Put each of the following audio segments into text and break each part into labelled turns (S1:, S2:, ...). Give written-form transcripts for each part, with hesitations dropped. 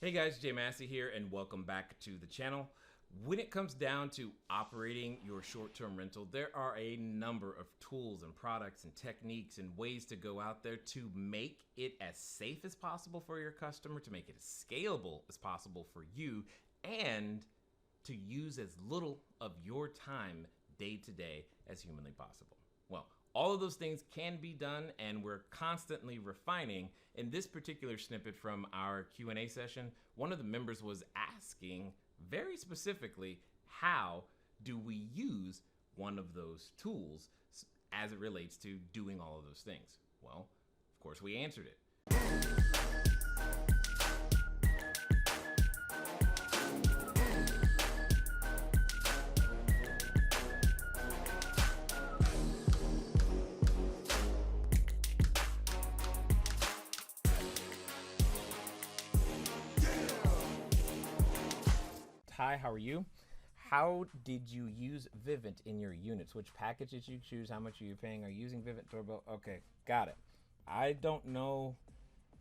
S1: Hey guys, Jay Massey here, and welcome back to the channel. When it comes down to operating your short-term rental, there are a number of tools and products and techniques and ways to go out there to make it as safe as possible for your customer, to make it as scalable as possible for you, and to use as little of your time day to day as humanly possible. Well, all of those things can be done, and we're constantly refining. In this particular snippet from our Q&A session, one of the members was asking very specifically, how do we use one of those tools as it relates to doing all of those things? Well, of course, we answered it. Hi, how are you? How did you use Vivint in your units? Which package did you choose? How much are you paying? Are you using Vivint Turbo? Okay, got it. I don't know,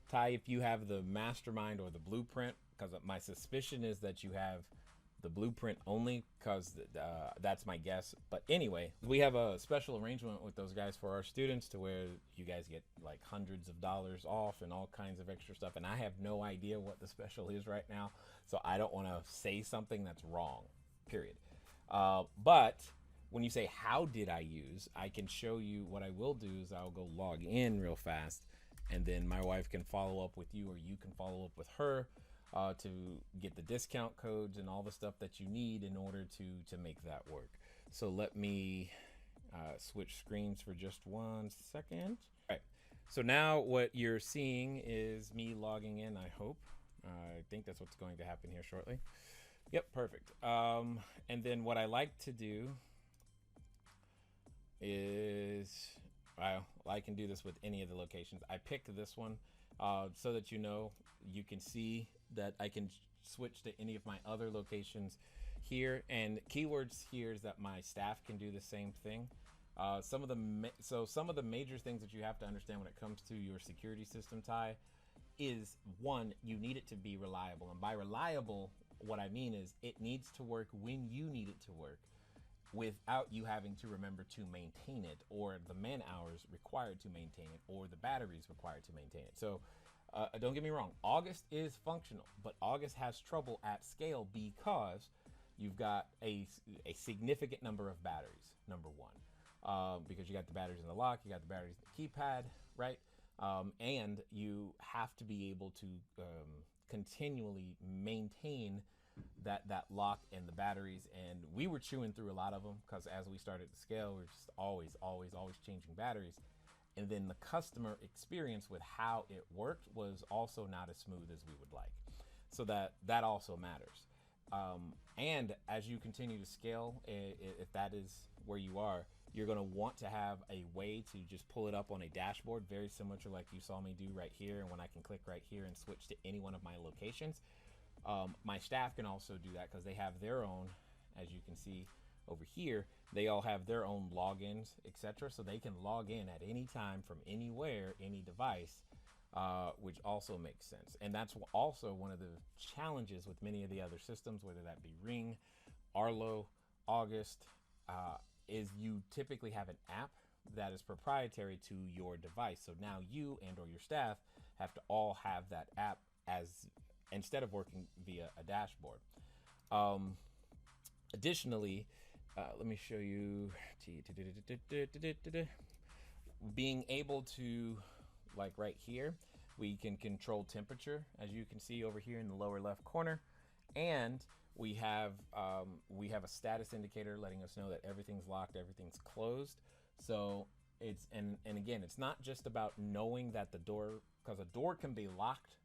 S1: Ty, if you have the mastermind or the blueprint, because my suspicion is that you have the blueprint only, because that's my guess. But anyway, we have a special arrangement with those guys for our students to where you guys get like hundreds of dollars off and all kinds of extra stuff. And I have no idea what the special is right now, so I don't want to say something that's wrong, period. But when you say, how did I use, I can show you. What I will do is I'll go log in real fast, and then my wife can follow up with you, or you can follow up with her to get the discount codes and all the stuff that you need in order to make that work. So let me switch screens for just 1 second. All right, so now what you're seeing is me logging in, I hope. I think that's what's going to happen here shortly. Yep, perfect. And then what I like to do is, well, I can do this with any of the locations. I picked this one so that you can see that I can switch to any of my other locations here. And keywords here is that my staff can do the same thing. Some of the major things that you have to understand when it comes to your security system, Ty, is one, you need it to be reliable. And by reliable, what I mean is it needs to work when you need it to work, without you having to remember to maintain it, or the man hours required to maintain it, or the batteries required to maintain it. So don't get me wrong, August is functional, but August has trouble at scale because you've got a significant number of batteries, number one, because you got the batteries in the lock, you got the batteries in the keypad, right? And you have to be able to continually maintain that lock and the batteries. And we were chewing through a lot of them because as we started to scale, we're just always changing batteries. And then the customer experience with how it worked was also not as smooth as we would like. So that also matters. And as you continue to scale, if that is where you are, you're going to want to have a way to just pull it up on a dashboard, very similar to like you saw me do right here. And when I can click right here and switch to any one of my locations, my staff can also do that because they have their own, as you can see over here, they all have their own logins, etc. So they can log in at any time from anywhere, any device, which also makes sense. And that's also one of the challenges with many of the other systems, whether that be Ring, Arlo, August, is you typically have an app that is proprietary to your device. So now you and or your staff have to all have that app instead of working via a dashboard. Additionally, let me show you being able to, like right here, we can control temperature, as you can see over here in the lower left corner, and we have a status indicator letting us know that everything's locked, everything's closed. So it's and again, it's not just about knowing that the door, because a door can be locked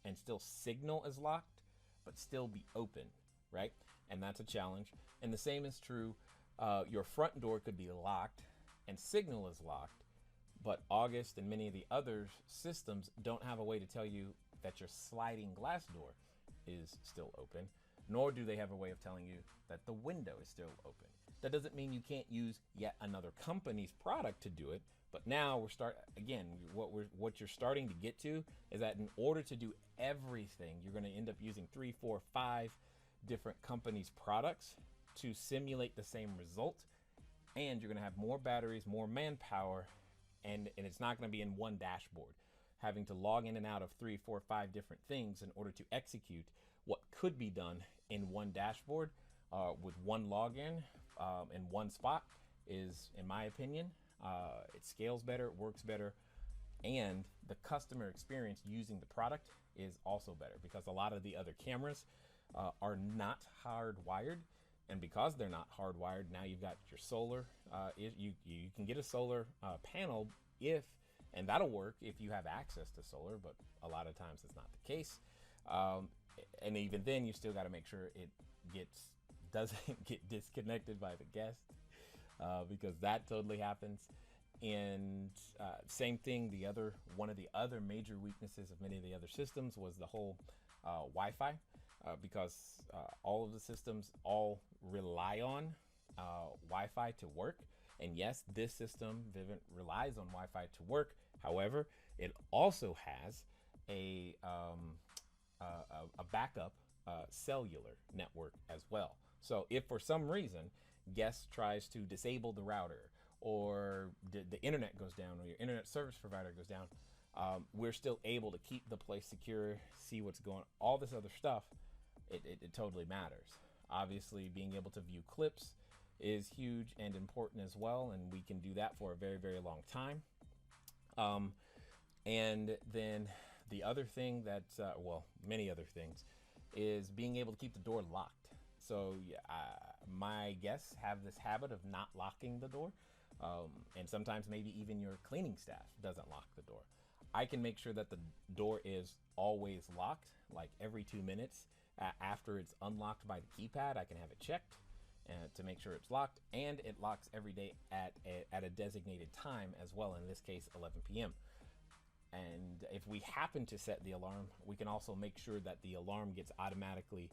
S1: and still signal as locked, but still be open, right? And that's a challenge. And the same is true. Your front door could be locked and signal is locked, but August and many of the other systems don't have a way to tell you that your sliding glass door is still open, nor do they have a way of telling you that the window is still open. That doesn't mean you can't use yet another company's product to do it. But now what you're starting to get to is that in order to do everything, you're going to end up using 3, 4, 5 different companies' products to simulate the same result. And you're going to have more batteries, more manpower, and it's not going to be in one dashboard. Having to log in and out of 3, 4, 5 different things in order to execute what could be done in one dashboard with one login in one spot is, in my opinion, it scales better, it works better, and the customer experience using the product is also better because a lot of the other cameras are not hardwired. And because they're not hardwired, now you've got your solar. You can get a solar panel and that'll work if you have access to solar, but a lot of times it's not the case. And even then, you still got to make sure it doesn't get disconnected by the guest because that totally happens. And same thing, one of the other major weaknesses of many of the other systems was the whole Wi-Fi. Because all of the systems all rely on Wi-Fi to work. And yes, this system, Vivint, relies on Wi-Fi to work. However, it also has a backup cellular network as well. So if for some reason guest tries to disable the router or the internet goes down or your internet service provider goes down, we're still able to keep the place secure, see what's going on, all this other stuff. It totally matters. Obviously, being able to view clips is huge and important as well, and we can do that for a very, very long time. And then the other thing many other things, is being able to keep the door locked. So my guests have this habit of not locking the door, and sometimes maybe even your cleaning staff doesn't lock the door. I can make sure that the door is always locked, like every 2 minutes. After it's unlocked by the keypad, I can have it checked to make sure it's locked, and it locks every day at a designated time as well, in this case 11 p.m. And if we happen to set the alarm, we can also make sure that the alarm gets automatically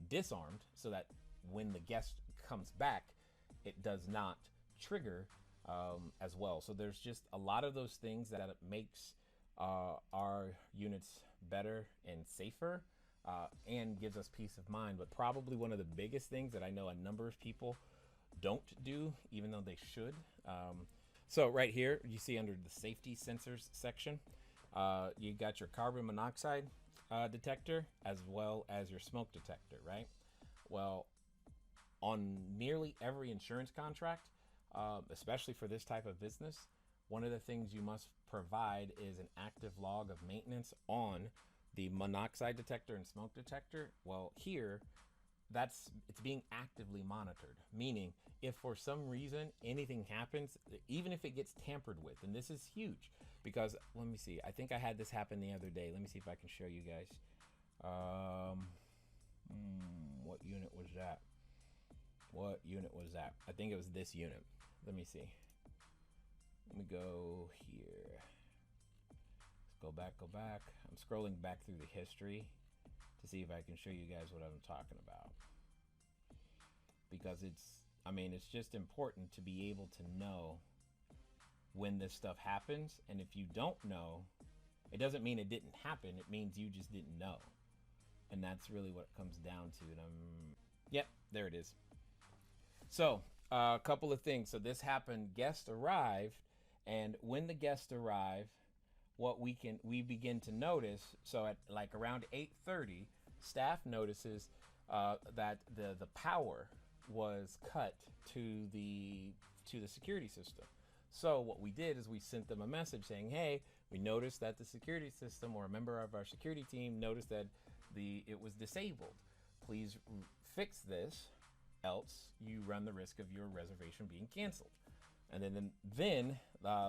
S1: disarmed so that when the guest comes back, it does not trigger as well. So there's just a lot of those things that makes our units better and safer. And gives us peace of mind. But probably one of the biggest things that I know a number of people don't do, even though they should. So right here, you see under the safety sensors section, you got your carbon monoxide detector as well as your smoke detector, right? Well, on nearly every insurance contract, especially for this type of business, one of the things you must provide is an active log of maintenance on the monoxide detector and smoke detector. Well, here, it's being actively monitored, meaning if for some reason anything happens, even if it gets tampered with, and this is huge because, let me see, I think I had this happen the other day. Let me see if I can show you guys. What unit was that? I think it was this unit. Let me see. Let me go here. Go back. I'm scrolling back through the history to see if I can show you guys what I'm talking about. Because it's just important to be able to know when this stuff happens. And if you don't know, it doesn't mean it didn't happen. It means you just didn't know. And that's really what it comes down to. And yep, there it is. So a couple of things. So this happened, guest arrived, and when the guest arrived, what we begin to notice, so at like around 8:30, staff notices that the power was cut to the security system. So what we did is we sent them a message saying, hey, we noticed that the security system, or a member of our security team noticed that it was disabled. Please fix this, else you run the risk of your reservation being canceled. And then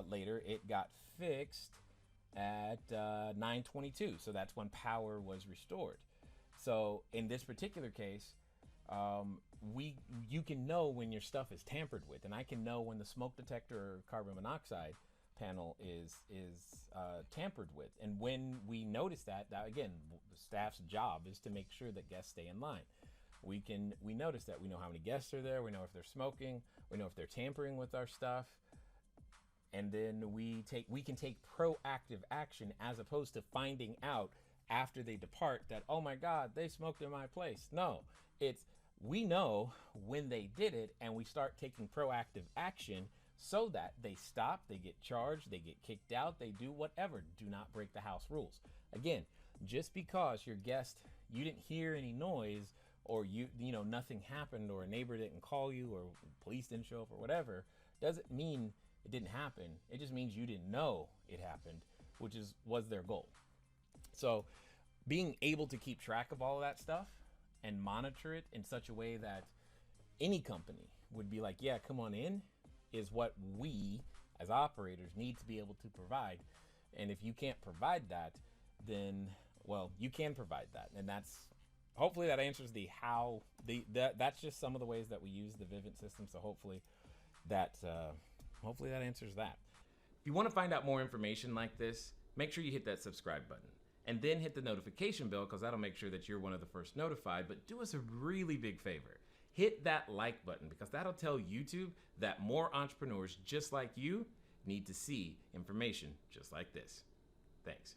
S1: later it got fixed at 9:22. So that's when power was restored. So in this particular case, you can know when your stuff is tampered with, and I can know when the smoke detector or carbon monoxide panel is tampered with. And when we notice that again, the staff's job is to make sure that guests stay in line. we notice that. We know how many guests are there. We know if they're smoking. We know if they're tampering with our stuff. And then we can take proactive action as opposed to finding out after they depart that, oh my God, they smoked in my place. No, we know when they did it, and we start taking proactive action so that they stop, they get charged, they get kicked out, they do whatever. Do not break the house rules. Again, just because your guest, you didn't hear any noise, or you know nothing happened, or a neighbor didn't call you, or police didn't show up, or whatever, doesn't mean it didn't happen. It just means you didn't know it happened, which was their goal. So being able to keep track of all of that stuff and monitor it in such a way that any company would be like, yeah, come on in, is what we as operators need to be able to provide. And if you can't provide that, then, well, you can provide that. And hopefully that answers that's just some of the ways that we use the Vivint system. So hopefully that answers that. If you want to find out more information like this, make sure you hit that subscribe button and then hit the notification bell, because that'll make sure that you're one of the first notified. But do us a really big favor. Hit that like button, because that'll tell YouTube that more entrepreneurs just like you need to see information just like this. Thanks.